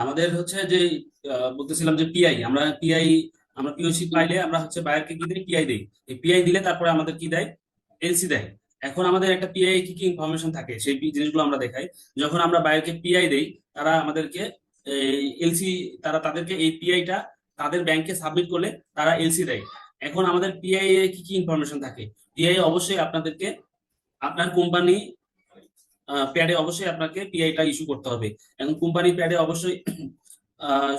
আমাদের হচ্ছে যে বলতেছিলাম যে পিআই আমরা পিওসি পাইলে আমরা হচ্ছে বায়ারকে কি দিই, পিআই দিই। এই পিআই দিলে তারপরে আমাদের কি দেয়, এলসি দেয়। এখন আমাদের একটা পিআই কি কি ইনফরমেশন থাকে সেই জিনিসগুলো আমরা দেখাই। যখন আমরা বায়ারকে পিআই দেই, তারা আমাদেরকে এলসি, তাদেরকে এই পিআইটা তাদের ব্যাংকে সাবমিট করলে তারা এলসি দেয়। এখন আমাদের পিআই এ কি কি ইনফরমেশন থাকে? পিআই অবশ্যই আপনাদেরকে আপনার কোম্পানি প্যাডে অবশ্যই আপনাকে পিআইটা ইস্যু করতে হবে। এখন কোম্পানি প্যাডে অবশ্যই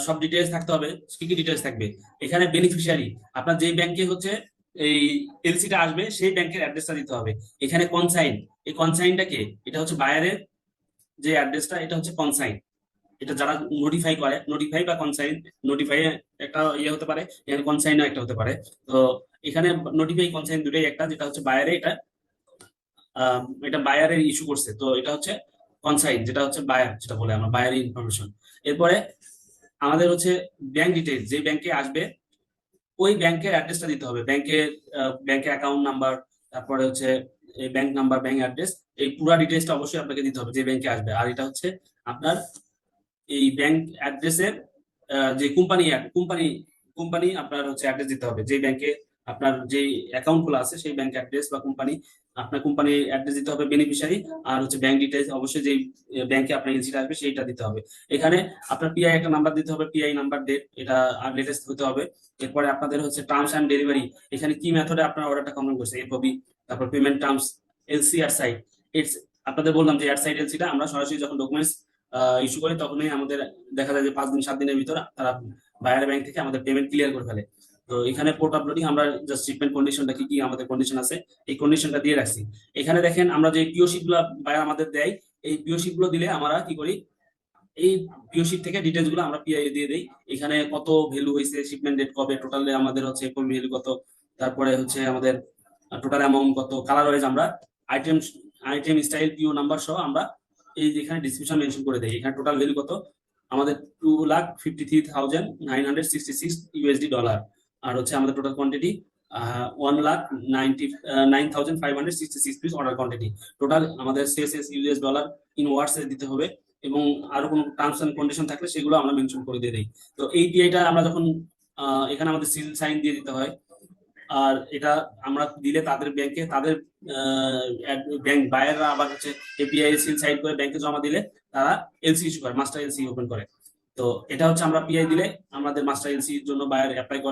সব ডিটেলস থাকতে হবে। কি কি ডিটেলস থাকবে? এখানে বেনিফিশিয়ারি, আপনার যেই ব্যাংকে হচ্ছে এই এলসিটা আসবে সেই ব্যাংকের অ্যাড্রেসটা দিতে হবে। এখানে কনসাইন, এই কনসাইনটা কে? এটা হচ্ছে বায়ারের যে অ্যাড্রেসটা, এটা হচ্ছে কনসাইন। এটা যারা নোটিফাই করে, নোটিফাই বা কনসাইন, নোটিফাই একটা ইয়ে হতে পারে, এখানে কনসাইনও একটা হতে পারে। তো এখানে নোটিফাই কনসাইন দুটোই একটা, যেটা হচ্ছে বায়ারে এটা এটা বায়ারের ইস্যু করছে, তো এটা হচ্ছে কনসাইন, যেটা হচ্ছে বায়ার, যেটা বলে আমরা বায়ারের ইনফরমেশন। এরপরে আমাদের হচ্ছে ব্যাংক ডিটেইলস, যে ব্যাংকে আসবে ওই ব্যাংকের অ্যাড্রেসটা দিতে হবে। ব্যাংকের অ্যাকাউন্ট নাম্বার, তারপরে হচ্ছে ব্যাংক নাম্বার, ব্যাংক অ্যাড্রেস, এই পুরো ডিটেলসটা অবশ্যই আপনাকে দিতে হবে যে ব্যাংকে আসবে। আর এটা হচ্ছে আপনার এই ব্যাংক অ্যাড্রেসের যে কোম্পানি কোম্পানি আপনার হচ্ছে অ্যাড্রেস দিতে হবে। যে ব্যাংকে আপনার যে অ্যাকাউন্ট খোলা আছে সেই ব্যাংক অ্যাড্রেস বা কোম্পানি, আপনার কোম্পানি অ্যাড্রেস দিতে হবে, বেনিফিশিয়ারি। আর হচ্ছে ব্যাংক ডিটেলস অবশ্যই যেই ব্যাংকে আপনার এলসিটা আসবে সেইটা দিতে হবে। এখানে আপনার পিআই একটা নাম্বার দিতে হবে, পিআই নাম্বার, ডেট, এটা আর লেটেস্ট হতে হবে। এরপরে আপনাদের হচ্ছে টার্মস অ্যান্ড ডেলিভারি, এখানে কি মেথডে আপনার অর্ডারটা কমপ্লিট করছে, এফওবি, তারপর পেমেন্ট টার্মস, এলসি আর সাইট। আপনাদের বললাম যে এয়ার সাইড এলসিটা আমরা সরাসরি যখন ডকুমেন্টস ইস্যু করি তখনই আমাদের দেখা যায় যে 5 দিন 7 দিনের ভিতর তারা বায়ার ব্যাংক থেকে আমাদের পেমেন্ট ক্লিয়ার করে ফেলে। তো এখানে পোর্ট আপলোডিং, আমরা জাস্ট শিপমেন্ট কন্ডিশনটা কি কি আমাদের কন্ডিশন আছে এই কন্ডিশনটা দিয়ে রাখছি। এখানে দেখেন আমরা যে পিও শিট গুলো বায়ার আমাদের দেয়, এই পিও শিট গুলো দিলে আমরা কি করি, এই পিও শিট থেকে ডিটেলস গুলো আমরা পিআই দিয়ে দেই। এখানে কত ভ্যালু হয়েছে, শিপমেন্ট ডেট কবে, টোটালে আমাদের হচ্ছে ভ্যালু কত, তারপরে হচ্ছে আমাদের টোটাল অ্যামাউন্ট কত, কালার ওয়াইজ আমরা আইটেম আইটেম স্টাইল পিও নাম্বার সহ আমরা এই যে এখানে ডিসক্রিপশন মেনশন করে দেই। এখানে টোটাল ভ্যালু কত আমাদের, 2,53,966 USD ডলার। আর হচ্ছে আমাদের total quantity 1,99,566 piece order quantity. Total আমাদের CSS US dollar in words দিতে হবে। এবং আরো কোনো টার্মস এন্ড কন্ডিশন থাকলে সেগুলো আমরা মেনশন করে দিয়ে দিই। তো এই পিআইটা আমরা যখন এখানে আমাদের সিল সাইন দিয়ে দিতে হয়। আর এটা আমরা দিলে তাদের ব্যাংকে, তাদের ব্যাংক বায়াররা আবার হচ্ছে এপিআই সিল সাইন করে ব্যাংকে জমা দিলে তারা এলসি ইস্যু করে, মাস্টার এলসি ওপেন করে। তো এটা হচ্ছে আমরা পিআই দিলে আমাদের মাস্টার এলসির জন্য বায়ার অ্যাপ্লাই করে।